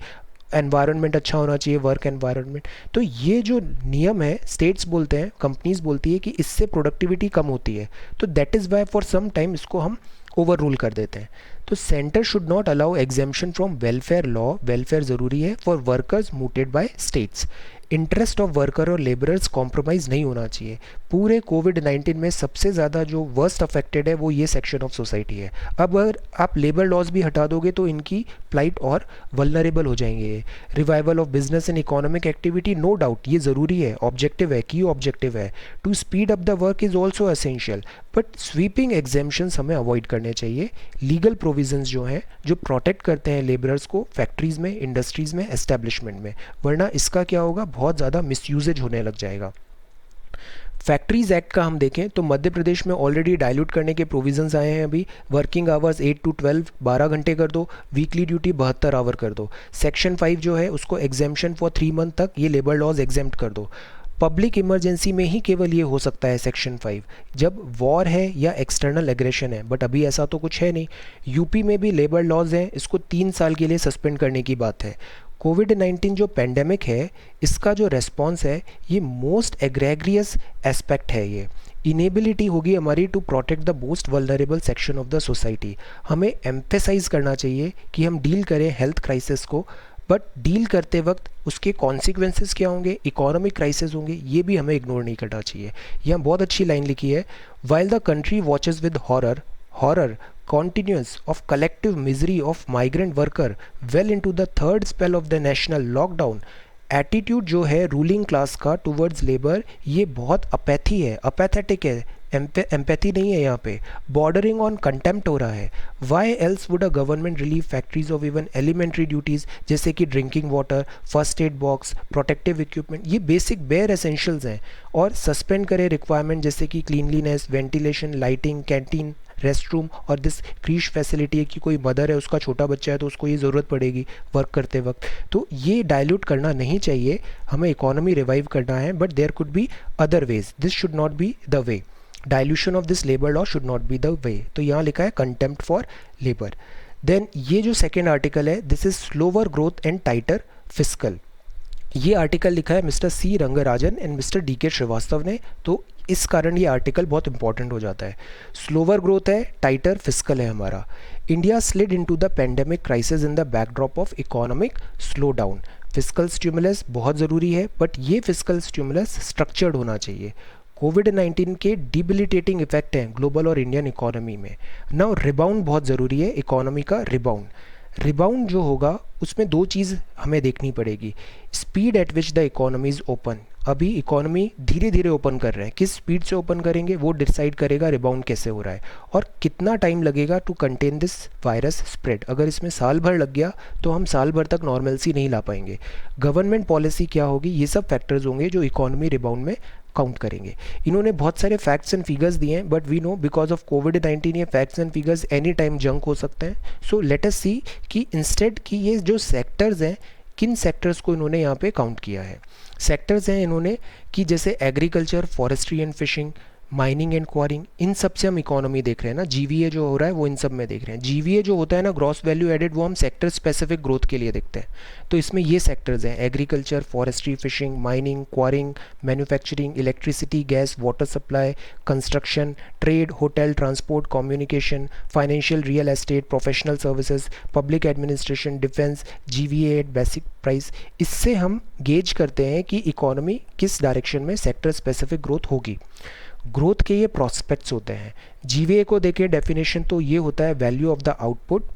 एनवायरनमेंट अच्छा होना चाहिए, वर्क एनवायरनमेंट. तो ये जो नियम है, स्टेट्स बोलते हैं, कंपनीज बोलती है कि इससे प्रोडक्टिविटी कम होती है. तो that is why for some time इसको हम ओवर रूल कर देते हैं. तो centre should not allow exemption from welfare law, welfare ज़रूरी है, for workers mooted by states. Interest of worker और लेबरर्स कॉम्प्रोमाइज़ नहीं होना चाहिए. पूरे कोविड-19 में सबसे ज़्यादा जो वर्स्ट अफेक्टेड है वो ये सेक्शन ऑफ सोसाइटी है. अब अगर आप लेबर लॉज भी हटा दोगे तो इनकी प्लाइट और वल्नरेबल हो जाएंगे. Revival of business and economic activity, no doubt ये ज़रूरी है, ऑब्जेक्टिव है, की ऑब्जेक्टिव है. To speed up the work is also essential, but sweeping exemptions हमें अवॉइड करने चाहिए. लीगल प्रोविजंस जो हैं जो प्रोटेक्ट करते हैं लेबरर्स को फैक्ट्रीज़ में, इंडस्ट्रीज़ में, एस्टेब्लिशमेंट में, वरना इसका क्या होगा, बहुत ज़्यादा मिसयूजेज होने लग जाएगा. फैक्ट्रीज़ एक्ट का हम देखें तो मध्य प्रदेश में ऑलरेडी डाइल्यूट करने के प्रोविजंस आए हैं. अभी वर्किंग आवर्स 8 to 12 12 घंटे कर दो, वीकली ड्यूटी 72 आवर कर दो. सेक्शन 5 जो है उसको एग्जेम्पशन फॉर 3 मंथ तक ये लेबर लॉज एग्जेम्प्ट कर दो. पब्लिक इमरजेंसी में ही केवल ये हो सकता है सेक्शन 5, जब वॉर है या एक्सटर्नल एग्रेशन है, बट अभी ऐसा तो कुछ है नहीं. यूपी में भी लेबर लॉज हैं, इसको 3 साल के लिए सस्पेंड करने की बात है. कोविड-19 जो पेंडेमिक है इसका जो रेस्पॉन्स है ये मोस्ट एग्रेग्रियस एस्पेक्ट है. ये इनेबिलिटी होगी हमारी to protect the most vulnerable section of the society. हमें एम्फेसाइज करना चाहिए कि हम डील करें हेल्थ क्राइसिस को, बट डील करते वक्त उसके कॉन्सिक्वेंसेस क्या होंगे, इकोनॉमिक क्राइसिस होंगे, ये भी हमें इग्नोर नहीं करना चाहिए। यहाँ बहुत अच्छी लाइन लिखी है, while the country watches with horror continuance of collective misery of migrant worker well into the third spell of the national lockdown, attitude जो है रूलिंग क्लास का टूवर्ड्स लेबर ये बहुत अपैथी है, अपैथेटिक है, एम्पैथी नहीं है यहाँ पे, बॉर्डरिंग ऑन कंटेम्प्ट हो रहा है। Why else would a government relieve factories of even elementary duties जैसे कि drinking water, first aid box, protective equipment, ये बेसिक बेयर एसेंशियल्स हैं, और सस्पेंड करे रिक्वायरमेंट जैसे कि cleanliness, ventilation, lighting, canteen, rest room और दिस क्रीश फैसिलिटी है कि कोई मदर है उसका छोटा बच्चा है तो उसको ये ज़रूरत पड़ेगी वर्क करते वक्त, तो ये डाइल्यूट करना नहीं चाहिए। हमें इकोनॉमी रिवाइव करना है, but there could be other ways, this should not be the way, dilution of this labour law should not be the way. तो यहाँ लिखा है कंटेम्प्ट फॉर लेबर। देन ये जो सेकेंड आर्टिकल है, this is slower growth and tighter fiscal. ये आर्टिकल लिखा है mister C Rangarajan and mister D K Srivastava ने, तो इस कारण ये आर्टिकल बहुत इंपॉर्टेंट हो जाता है। स्लोअर ग्रोथ है, टाइटर फिस्कल है हमारा। India slid into the pandemic crisis in the backdrop of economic slow down. Fiscal stimulus बहुत ज़रूरी है, बट ये फिस्कल स्टिमुलस स्ट्रक्चर्ड होना चाहिए। कोविड-19 के डिबिलिटेटिंग इफेक्ट हैं ग्लोबल और इंडियन इकोनॉमी में। नाउ रिबाउंड बहुत ज़रूरी है, इकोनॉमी का रिबाउंड। रिबाउंड जो होगा उसमें दो चीज़ हमें देखनी पड़ेगी, speed at which the economy is open. अभी इकोनॉमी धीरे धीरे ओपन कर रहे हैं, किस स्पीड से ओपन करेंगे वो डिसाइड करेगा रिबाउंड कैसे हो रहा है, और कितना टाइम लगेगा to contain this virus spread. अगर इसमें साल भर लग गया तो हम साल भर तक नॉर्मलसी नहीं ला पाएंगे। गवर्नमेंट पॉलिसी क्या होगी, ये सब फैक्टर्स होंगे जो इकोनॉमी रिबाउंड में काउंट करेंगे। इन्होंने बहुत सारे फैक्ट्स एंड फिगर्स दिए हैं, but we know because of कोविड-19 ये facts and figures any time junk हो सकते हैं। सो लेट अस सी कि इंस्टेड कि ये जो सेक्टर्स हैं, किन सेक्टर्स को इन्होंने यहाँ पे काउंट किया है। सेक्टर्स हैं इन्होंने कि जैसे agriculture, forestry and fishing, mining and quarrying, इन सब से हम इकोनॉमी देख रहे हैं ना। जीवीए जो हो रहा है वो इन सब में देख रहे हैं। जीवीए जो होता है ना, ग्रॉस वैल्यू एडेड, वो हम सेक्टर स्पेसिफिक ग्रोथ के लिए देखते हैं। तो इसमें ये सेक्टर्स हैं, agriculture, forestry, fishing, mining, quarrying, manufacturing, electricity, gas, water supply, construction, trade, hotel, transport, communication, financial, real estate, professional services, public administration, defence, GVA at basic price. इससे हम गेज करते हैं कि इकोनॉमी किस डायरेक्शन में सेक्टर स्पेसिफिक ग्रोथ होगी। ग्रोथ के ये प्रोस्पेक्ट्स होते हैं। जीवीए को देखें डेफिनेशन, तो ये होता है value of the output.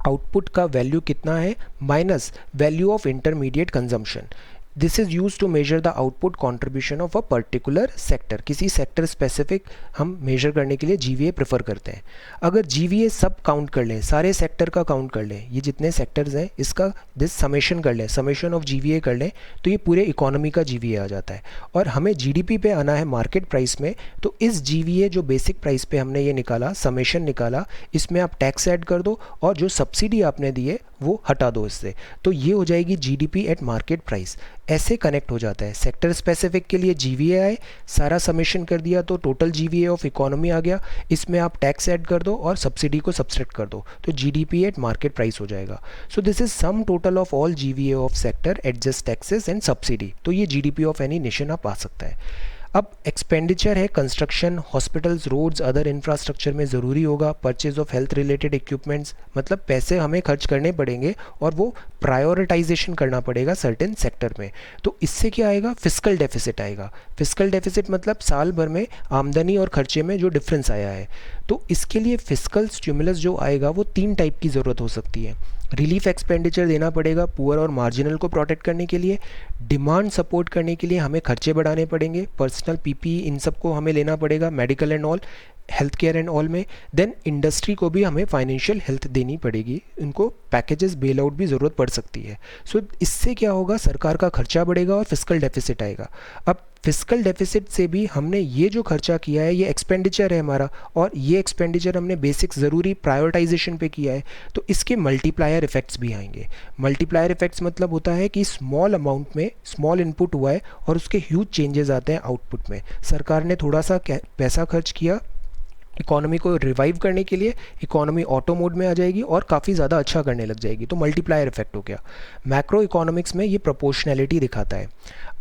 Output का वैल्यू कितना है minus value of intermediate consumption. This is use to measure the output contribution of a particular sector. किसी सेक्टर स्पेसिफिक हम मेजर करने के लिए जीवीए प्रेफर करते हैं। अगर जीवीए सब काउंट कर लें, सारे सेक्टर का काउंट कर लें, ये जितने सेक्टर्स हैं इसका दिस समेशन कर लें, समेशन ऑफ जीवीए कर लें, तो ये पूरे इकोनॉमी का जीवीए आ जाता है। और हमें जीडीपी पे आना है मार्केट प्राइस में, तो इस जीवीए जो बेसिक प्राइस पे हमने ये निकाला, समेशन निकाला, इसमें आप टैक्स ऐड कर दो और जो सब्सिडी आपने दी है वो हटा दो इससे, तो ये हो जाएगी जीडीपी एट मार्केट प्राइस। ऐसे कनेक्ट हो जाता है। सेक्टर स्पेसिफिक के लिए जीवीए आए, सारा समेशन कर दिया तो टोटल जीवीए ऑफ इकोनॉमी आ गया, इसमें आप टैक्स ऐड कर दो और सब्सिडी को सब्सट्रैक्ट कर दो, तो जीडीपी एट मार्केट प्राइस हो जाएगा। So this is sum total of all GVA of sector adjust taxes and subsidy, तो ये जीडीपी ऑफ एनी नेशन आप आ सकता है। अब एक्सपेंडिचर है, construction, hospitals, roads, other infrastructure में ज़रूरी होगा। Purchase of health related equipments, मतलब पैसे हमें खर्च करने पड़ेंगे और वो प्रायोरिटाइजेशन करना पड़ेगा सर्टेन सेक्टर में। तो इससे क्या आएगा, फिस्कल डेफिसिट आएगा। फिस्कल डेफिसिट मतलब साल भर में आमदनी और खर्चे में जो डिफरेंस आया है। तो इसके लिए फिस्कल स्टिमुलस जो आएगा वो 3 टाइप की ज़रूरत हो सकती है। रिलीफ एक्सपेंडिचर देना पड़ेगा पुअर और मार्जिनल को प्रोटेक्ट करने के लिए। डिमांड सपोर्ट करने के लिए हमें खर्चे बढ़ाने पड़ेंगे, पर्सनल पीपीई इन सब को हमें लेना पड़ेगा, medical and all, health care and all में। देन इंडस्ट्री को भी हमें फाइनेंशियल हेल्थ देनी पड़ेगी, उनको पैकेजेस बेल आउट भी ज़रूरत पड़ सकती है। सो इससे क्या होगा, सरकार का खर्चा बढ़ेगा और फिस्कल डेफिसिट आएगा। अब फिस्कल डेफिसिट से भी हमने ये जो खर्चा किया है ये एक्सपेंडिचर है हमारा, और ये एक्सपेंडिचर हमने बेसिक ज़रूरी प्रायोरिटाइजेशन पे किया है, तो इसके मल्टीप्लायर इफेक्ट्स भी आएंगे। मल्टीप्लायर इफेक्ट्स मतलब होता है कि स्मॉल अमाउंट में स्मॉल इनपुट हुआ है और उसके ह्यूज चेंजेस आते हैं आउटपुट में। सरकार ने थोड़ा सा पैसा खर्च किया इकोनॉमी को रिवाइव करने के लिए, इकोनॉमी ऑटो मोड में आ जाएगी और काफ़ी ज़्यादा अच्छा करने लग जाएगी, तो मल्टीप्लायर इफेक्ट हो गया। मैक्रो इकोनॉमिक्स में ये प्रोपोर्शनैलिटी दिखाता है।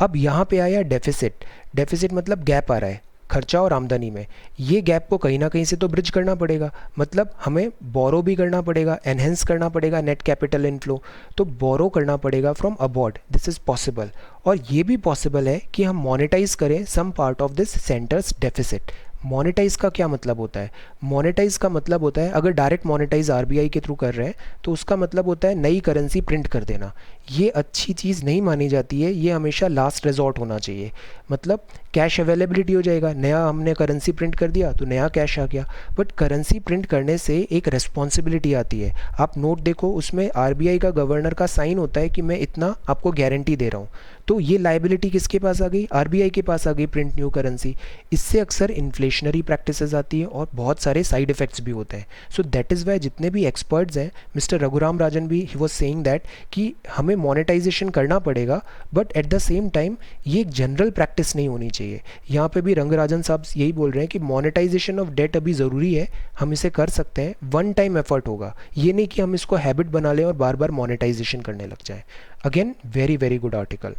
अब यहाँ पे आया डेफिसिट। डेफिसिट मतलब गैप आ रहा है, खर्चा और आमदनी में, ये गैप को कहीं ना कहीं से तो ब्रिज करना पड़ेगा। मतलब हमें बोरो भी करना पड़ेगा, एनहेंस करना पड़ेगा नेट कैपिटल इनफ्लो, तो बोरो करना पड़ेगा from abroad, this is possible. और ये भी पॉसिबल है कि हम मोनेटाइज करें some part of this centre's deficit. Monetise का क्या मतलब होता है? मोनेटाइज का मतलब होता है, अगर डायरेक्ट मोनेटाइज आरबीआई के थ्रू कर रहे हैं तो उसका मतलब होता है नई करेंसी प्रिंट कर देना। ये अच्छी चीज़ नहीं मानी जाती है, ये हमेशा लास्ट रिजॉर्ट होना चाहिए। मतलब कैश अवेलेबिलिटी हो जाएगा, नया हमने करेंसी प्रिंट कर दिया तो नया कैश आ गया, बट करेंसी प्रिंट करने से एक रिस्पॉन्सिबिलिटी आती है। आप नोट देखो, उसमें आरबीआई का गवर्नर का साइन होता है कि मैं इतना आपको गारंटी दे रहा हूँ। तो ये लाइबिलिटी किसके पास आ गई? आरबीआई के पास आ गई, प्रिंट न्यू करेंसी। इससे अक्सर इन्फ्लेशनरी प्रैक्टिसेस आती है और बहुत सारे साइड इफेक्ट्स भी होते हैं। सो दैट इज़ वाई जितने भी एक्सपर्ट्स हैं, मिस्टर रघुराम राजन भी ही वॉज सेइंग दैट कि हमें मोनेटाइजेशन करना पड़ेगा, but at the same time ये एक जनरल प्रैक्टिस नहीं होनी चाहिए। यहाँ पे भी रंगराजन साहब यही बोल रहे हैं कि मोनेटाइजेशन ऑफ डेट अभी ज़रूरी है, हम इसे कर सकते हैं, वन टाइम एफर्ट होगा, ये नहीं कि हम इसको हैबिट बना लें और बार बार मोनेटाइजेशन करने लग जाएं। Again very very good article.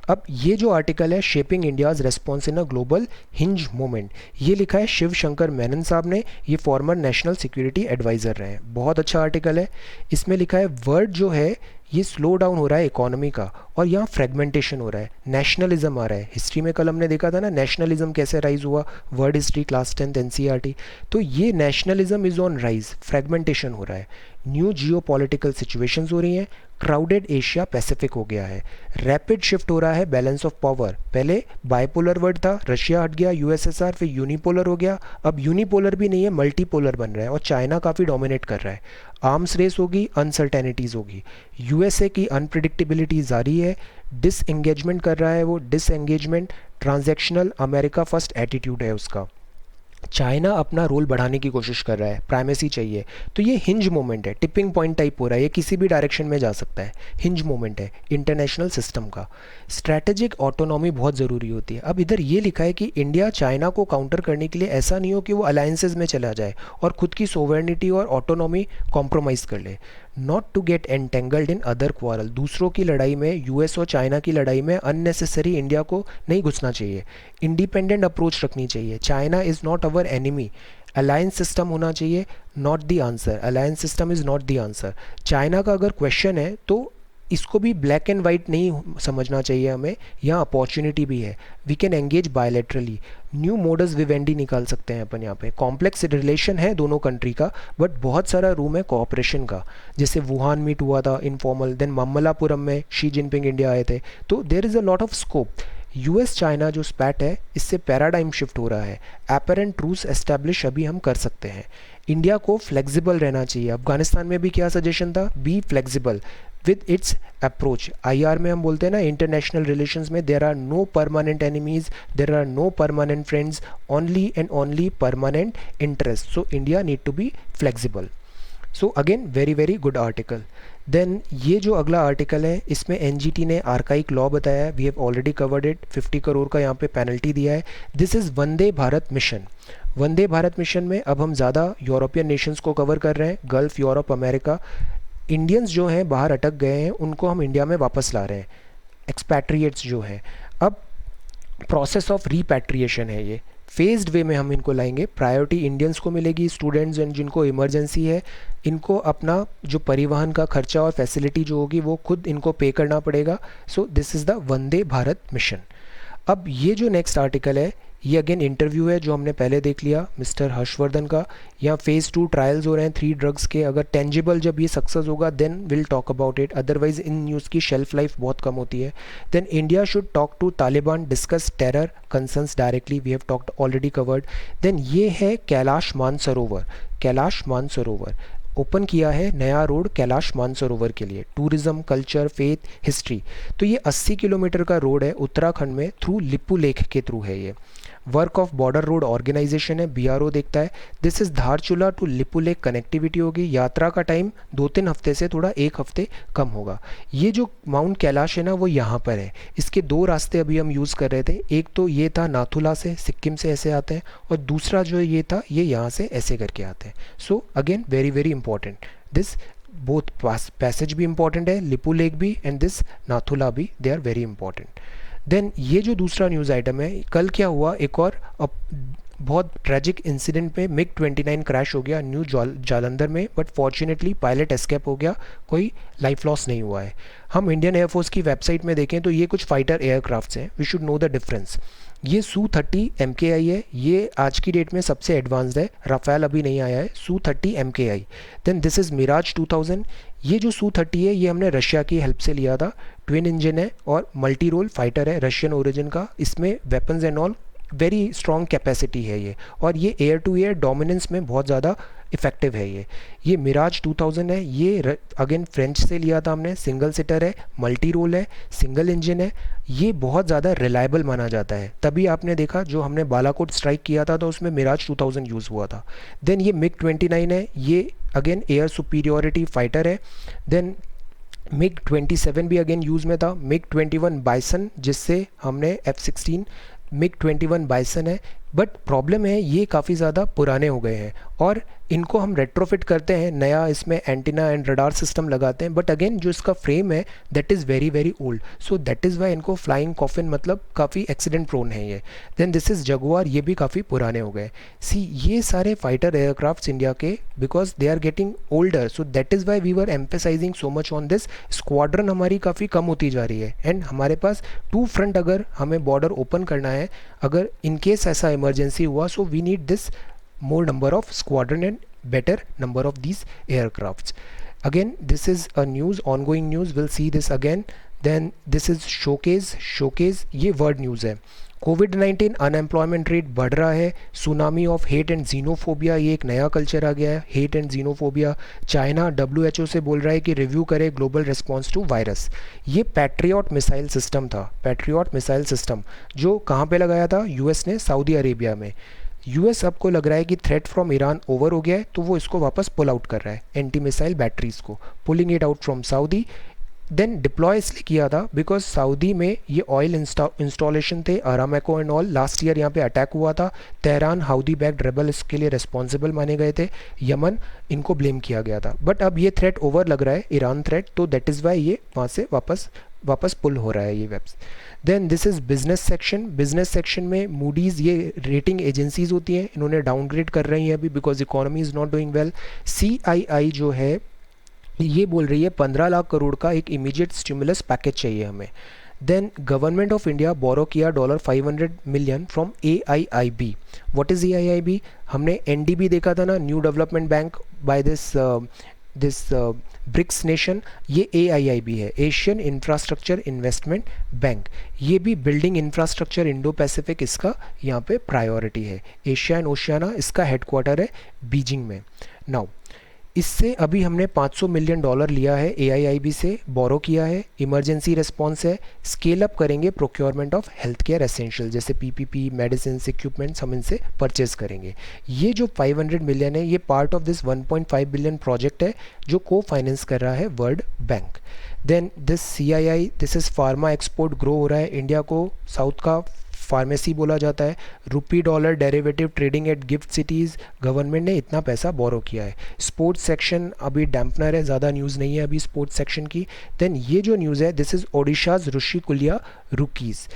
अब ये जो आर्टिकल है, shaping India's response in a global hinge moment, ये लिखा है शिव शंकर मेनन साहब ने, ये फॉर्मर नेशनल सिक्योरिटी एडवाइज़र रहे हैं। बहुत अच्छा आर्टिकल है। इसमें लिखा है वर्ड जो है ये स्लो डाउन हो रहा है इकोनॉमी का, और यहाँ फ्रेगमेंटेशन हो रहा है, नेशनलिज्म आ रहा है। हिस्ट्री में कल हमने देखा था ना नेशनलिज्म कैसे राइज हुआ, word history class 10th NCERT. तो ये nationalism is on rise, fragmentation हो रहा है, न्यू जियो पॉलिटिकल सिचुएशंस हो रही हैं, क्राउडेड एशिया पैसिफिक हो गया है, रैपिड शिफ्ट हो रहा है बैलेंस ऑफ पावर। पहले बाइपोलर वर्ल्ड था, रशिया हट गया, यूएसएसआर, फिर यूनिपोलर हो गया, अब यूनिपोलर भी नहीं है, मल्टीपोलर बन रहा है और चाइना काफ़ी डोमिनेट कर रहा है। आर्म्स रेस होगी, अनसर्टेनिटीज़ होगी, यूएसए की अनप्रिडिक्टेबिलिटी जारी है, डिसएंगेजमेंट कर रहा है वो, disengagement, transactional America first attitude है उसका। चाइना अपना रोल बढ़ाने की कोशिश कर रहा है, प्राइमेसी चाहिए। तो ये हिंज मोमेंट है, टिपिंग पॉइंट टाइप हो रहा है, ये किसी भी डायरेक्शन में जा सकता है, हिंज मोमेंट है इंटरनेशनल सिस्टम का। स्ट्रैटेजिक ऑटोनॉमी बहुत ज़रूरी होती है। अब इधर ये लिखा है कि इंडिया चाइना को काउंटर करने के लिए ऐसा नहीं हो कि वो अलायंसेज में चला जाए और खुद की सोवरेनिटी और ऑटोनॉमी कॉम्प्रोमाइज़ कर ले, not to get entangled in other quarrel. दूसरों की लड़ाई में, यूएस और चाइना की लड़ाई में अननेसेसरी इंडिया को नहीं घुसना चाहिए, इंडिपेंडेंट अप्रोच रखनी चाहिए। China is not our enemy, alliance system होना चाहिए, not the answer, alliance system is not the answer. China का अगर क्वेश्चन है तो इसको भी ब्लैक एंड वाइट नहीं समझना चाहिए हमें, यहाँ अपॉर्चुनिटी भी है, we can engage bilaterally, new modus vivendi निकाल सकते हैं अपन। यहाँ पे कॉम्प्लेक्स रिलेशन है दोनों कंट्री का, बट बहुत सारा रूम है कोऑपरेशन का। जैसे वुहान मीट हुआ था इनफॉर्मल, देन ममलापुरम में शी जिनपिंग इंडिया आए थे, तो there is a lot of scope. US China जो स्पैट है, इससे पैराडाइम शिफ्ट हो रहा है, एपरेंट ट्रूस एस्टैब्लिश अभी हम कर सकते हैं। इंडिया को फ्लेक्सिबल रहना चाहिए। अफगानिस्तान में भी क्या सजेशन था? Be flexible with its approach. IR में हम बोलते हैं ना, इंटरनेशनल रिलेशंस में, there are no permanent enemies, there are no permanent friends, only and only permanent interest. So India need to be flexible. So again very very good article. Then ये जो अगला आर्टिकल है, इसमें एनजीटी ने आर्काइक लॉ बताया है, we have already covered it, 50 crore का यहाँ पे पेनल्टी दिया है। This is Vande Bharat mission. Vande Bharat mission में अब हम ज़्यादा यूरोपियन नेशंस को कवर कर रहे हैं, गल्फ, यूरोप, अमेरिका। इंडियंस जो हैं बाहर अटक गए हैं, उनको हम इंडिया में वापस ला रहे हैं, एक्सपैट्रिएट्स जो हैं। अब प्रोसेस ऑफ रीपैट्रिएशन है, ये फेज्ड वे में हम इनको लाएंगे। प्रायोरिटी इंडियंस को मिलेगी, स्टूडेंट्स एंड जिनको इमरजेंसी है, इनको अपना जो परिवहन का खर्चा और फैसिलिटी जो होगी वो खुद इनको पे करना पड़ेगा। सो this is the Vande Bharat mission. अब ये जो नेक्स्ट आर्टिकल है, ये अगेन इंटरव्यू है जो हमने पहले देख लिया मिस्टर हर्षवर्धन का। यहाँ फेज़ 2 ट्रायल्स हो रहे हैं 3 ड्रग्स के, अगर टेंजिबल जब ये सक्सेस होगा then will talk about it, otherwise इन न्यूज़ की शेल्फ लाइफ बहुत कम होती है। Then India should talk to Taliban, discuss terror concerns directly, we have talked already covered. Then ये है कैलाश मानसरोवर। कैलाश मानसरोवर ओपन किया है नया रोड कैलाश मानसरोवर के लिए, टूरिज्म, कल्चर, फेथ, हिस्ट्री। तो ये 80 किलोमीटर का रोड है उत्तराखंड में, थ्रू लिपू लेक के थ्रू है ये। Work of Border Road Organisation है, बीआरओ देखता है। This is Dharchula to Lipulekh connectivity होगी। यात्रा का टाइम 2-3 हफ्ते से थोड़ा 1 हफ्ते कम होगा। ये जो माउंट कैलाश है ना, वो यहाँ पर है। इसके 2 रास्ते अभी हम यूज़ कर रहे थे, एक तो ये था नाथुला से, सिक्किम से ऐसे आते हैं, और दूसरा जो ये था ये यहाँ से ऐसे करके आते हैं। So again very very important, this both passage भी इंपॉर्टेंट है, लिपू लेक भी एंड दिस नाथुला भी, they are very important. Then ये जो दूसरा न्यूज़ आइटम है, कल क्या हुआ, एक और बहुत ट्रैजिक इंसिडेंट में मिग 29 क्रैश हो गया न्यू जालंधर में, बट फॉर्चुनेटली पायलट एस्केप हो गया, कोई लाइफ लॉस नहीं हुआ है। हम इंडियन एयरफोर्स की वेबसाइट में देखें तो ये कुछ फाइटर एयरक्राफ्ट्स हैं, we should know the difference. ये Su-30 MKI है, ये आज की डेट में सबसे एडवांस्ड है, राफेल अभी नहीं आया है, Su-30 MKI। Then this is Mirage 2000। ये जो Su-30 है ये हमने रशिया की हेल्प से लिया था, ट्विन इंजन है और मल्टी रोल फाइटर है रशियन ओरिजिन का, इसमें weapons and all very strong capacity है ये, और ये एयर टू एयर डोमिनेंस में बहुत ज़्यादा इफेक्टिव है ये मिराज 2000 है, ये अगेन फ्रेंच से लिया था हमने, सिंगल सीटर है, मल्टी रोल है, सिंगल इंजन है, ये बहुत ज़्यादा रिलायबल माना जाता है। तभी आपने देखा जो हमने बालाकोट स्ट्राइक किया था तो उसमें मिराज 2000 यूज़ हुआ था। देन ये मिग 29 है, ये अगेन एयर सुपीरियोरिटी फाइटर है। देन मिग 27 भी अगेन यूज़ में था, मिग 21 बाइसन जिससे हमने F-16, मिग 21 बाइसन है, बट प्रॉब्लम है ये काफ़ी ज़्यादा पुराने हो गए हैं और इनको हम रेट्रोफिट करते हैं, नया इसमें एंटीना एंड रडार सिस्टम लगाते हैं, बट अगेन जो इसका फ्रेम है that is very very old, so that is Y इनको फ्लाइंग कॉफिन मतलब काफ़ी एक्सीडेंट प्रोन है ये। देन दिस इज़ जगुआर, ये भी काफ़ी पुराने हो गए। सी ये सारे फाइटर एयरक्राफ्ट्स इंडिया के, because they are getting older, so that is why we were emphasising so much on this. Squadron हमारी काफ़ी कम होती जा रही है एंड हमारे पास टू फ्रंट अगर हमें बॉर्डर ओपन करना है, अगर इन केस ऐसा इमरजेंसी हुआ, so we need this more number of squadron and better number of these aircrafts. Again this is a news, ongoing news, we'll see this again. Then this is showcase ये word news है। कोविड-19 अनएम्प्लॉयमेंट रेट बढ़ रहा है, tsunami of hate and xenophobia, ये एक नया कल्चर आ गया है, hate and xenophobia. China WHO से बोल रहा है कि रिव्यू करे ग्लोबल रिस्पॉन्स टू वायरस। ये पैट्रियट मिसाइल सिस्टम था, पैट्रियट मिसाइल सिस्टम जो कहाँ पे लगाया था, यूएस ने सऊदी अरेबिया में। यूएस आपको लग रहा है कि थ्रेट फ्रॉम ईरान ओवर हो गया है तो वो इसको वापस पुल आउट कर रहा है, एंटी मिसाइल बैटरीज को, pulling it out from Saudi. Then deploy इसलिए किया था बिकॉज सऊदी में ये ऑयल इंस्टॉलेशन थे, अरामेको एंड ऑल, लास्ट ईयर यहाँ पे अटैक हुआ था, तेहरान हाउदी बैक्ड रेबल इसके लिए रिस्पॉन्सिबल माने गए थे, यमन इनको ब्लेम किया गया था, बट अब ये थ्रेट ओवर लग रहा है, ईरान थ्रेट, तो दैट इज़ वाई ये वहाँ से वापस पुल हो रहा है ये वेब्स। Then this is business section. Business section में मूडीज़, ये रेटिंग एजेंसीज होती हैं, इन्होंने डाउनग्रेड कर रही हैं अभी because economy is not doing well. CII जो है ये बोल रही है 15 लाख करोड़ का एक इमीडिएट स्टिमुलस पैकेज चाहिए हमें। Then government of India borrow किया $500 million from AIIB। What is AIIB? हमने NDB देखा था ना, New Development Bank by this BRICS nation, ये AIIB है, एशियन इंफ्रास्ट्रक्चर इन्वेस्टमेंट बैंक। ये भी बिल्डिंग इंफ्रास्ट्रक्चर इंडो पैसिफिक इसका यहाँ पे प्रायोरिटी है, एशिया एंड ओशियाना इसका हेडक्वार्टर है बीजिंग में। नाउ इससे अभी हमने $500 मिलियन लिया है AIIB से, बोरो किया है, इमरजेंसी रिस्पॉन्स है, स्केल अप करेंगे procurement of health care essential जैसे PPP, मेडिसिन, इक्विपमेंट्स हम इनसे परचेज करेंगे। ये जो 500 मिलियन है ये part of this 1.5 billion project है जो को फाइनेंस कर रहा है World Bank. Then this CII, this is pharma export grow हो रहा है, इंडिया को साउथ का फार्मेसी बोला जाता है, rupee dollar derivative trading at gift cities, government ने इतना पैसा बोरो किया है। स्पोर्ट्स सेक्शन अभी डैम्पनर है, ज़्यादा न्यूज़ नहीं है अभी स्पोर्ट्स सेक्शन की। देन ये जो न्यूज़ है दिस इज़ ओडिशाज ऋषिकुल्या रुकीज़।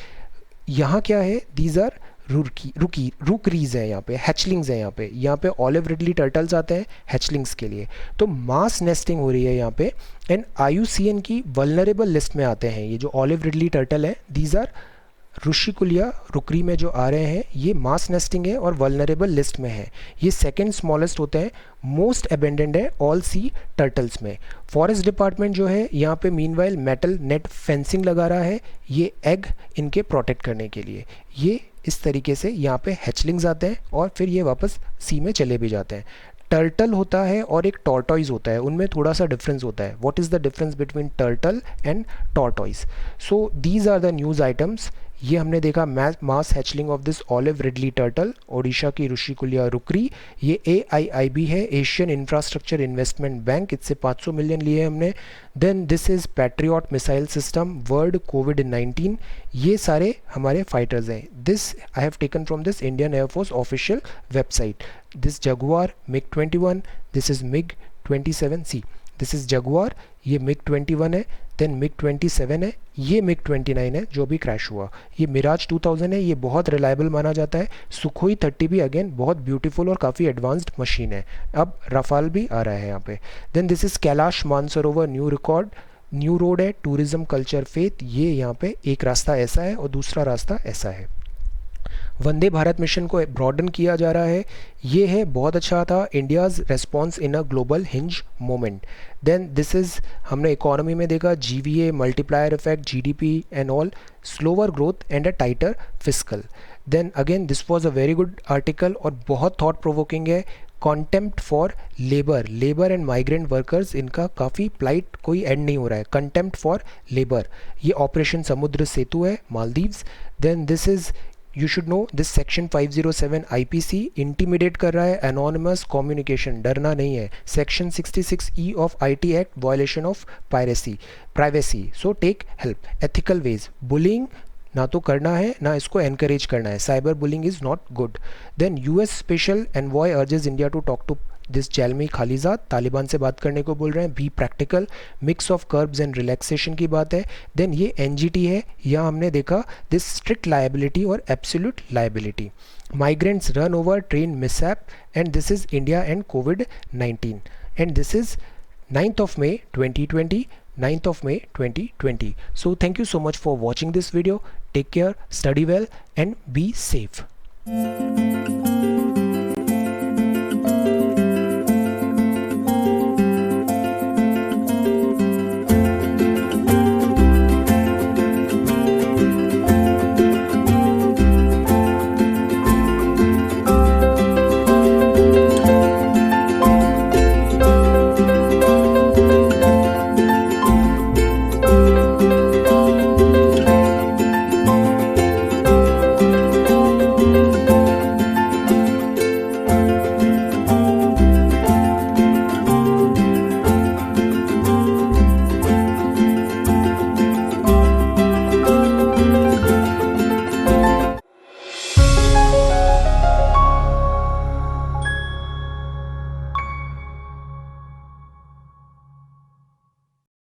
यहाँ क्या है, दीज आर रुकरीज है, यहाँ पे हैचलिंग्स है, यहाँ पे ऑलिव रिडली टर्टल्स आते हैं हैचलिंग्स के लिए, तो मास नेस्टिंग हो रही है यहाँ पे एंड IUCN की वल्नरेबल लिस्ट में आते हैं ये जो ऑलिव रिडली टर्टल है, दीज आर ऋषिकुल्या रुकरी में जो आ रहे हैं ये मास नेस्टिंग है और वल्नरेबल लिस्ट में है। ये सेकंड स्मॉलेस्ट होते हैं, मोस्ट अबेंडेंड है ऑल सी टर्टल्स में। फॉरेस्ट डिपार्टमेंट जो है यहाँ पे मीनवाइल मेटल नेट फेंसिंग लगा रहा है ये एग इनके प्रोटेक्ट करने के लिए। ये इस तरीके से यहाँ पे हैचलिंग्स आते हैं और फिर ये वापस सी में चले भी जाते हैं। टर्टल होता है और एक टॉर्टॉइज होता है, उनमें थोड़ा सा डिफरेंस होता है। What is the difference between turtle and tortoise? So these are the news items. ये हमने देखा mass hatching of this olive ridley turtle, Odisha की ऋषिकुल्या रुकरी। ये AIIB है, एशियन इंफ्रास्ट्रक्चर इन्वेस्टमेंट बैंक, इससे 500 मिलियन लिए हमने। Then this is patriot missile system, world कोविड-19, ये सारे हमारे फाइटर्स हैं। This I have taken from this Indian air force official website. This jaguar MiG-21, this is MiG-27C, this is jaguar, ये MiG-21 है। देन मिग 27 है, ये मिग 29 है जो भी क्रैश हुआ, ये मिराज 2000 है, ये बहुत रिलायबल माना जाता है। सुखोई 30 भी अगेन बहुत ब्यूटीफुल और काफ़ी एडवांस्ड मशीन है। अब रफाल भी आ रहा है यहाँ पे। Then this is Kailash Mansarovar new record, new road है, टूरिज्म कल्चर फेथ, ये यहाँ पे एक रास्ता ऐसा है और दूसरा रास्ता ऐसा है। वंदे भारत मिशन को ब्रॉडन किया जा रहा है, ये है बहुत अच्छा था, India's response in a global hinge moment. Then this is हमने इकोनॉमी में देखा GVA, multiplier effect, GDP and all, slower growth and a tighter fiscal. Then again this was a very good article और बहुत थॉट प्रोवोकिंग है। Contempt for labour and migrant workers, इनका काफ़ी प्लाइट कोई एंड नहीं हो रहा है। कंटेम्प्ट फॉर लेबर, ये ऑपरेशन समुद्र सेतु है, Maldives. Then this is you should know this section 507 IPC intimidate कर रहा है, एनोनिमस कम्युनिकेशन, डरना नहीं है। Section 66E of IT act, violation of privacy, so take help. Ethical ways, bullying ना तो करना है ना इसको एनकरेज करना है, cyber bullying is not good. Then US special envoy urges India to talk to this Zalmay खालिजाद, Taliban से बात करने को बोल रहे हैं। Be practical, mix of curbs and relaxation की बात है। देन ये NGT है, यहाँ हमने देखा दिस स्ट्रिक्ट लायबिलिटी और absolute liability. Migrants run over train mishap, and this is India and COVID-19, and this is 9th of May 2020, 9th of May 2020. So thank you so much for watching this video. Take care, study well and be safe.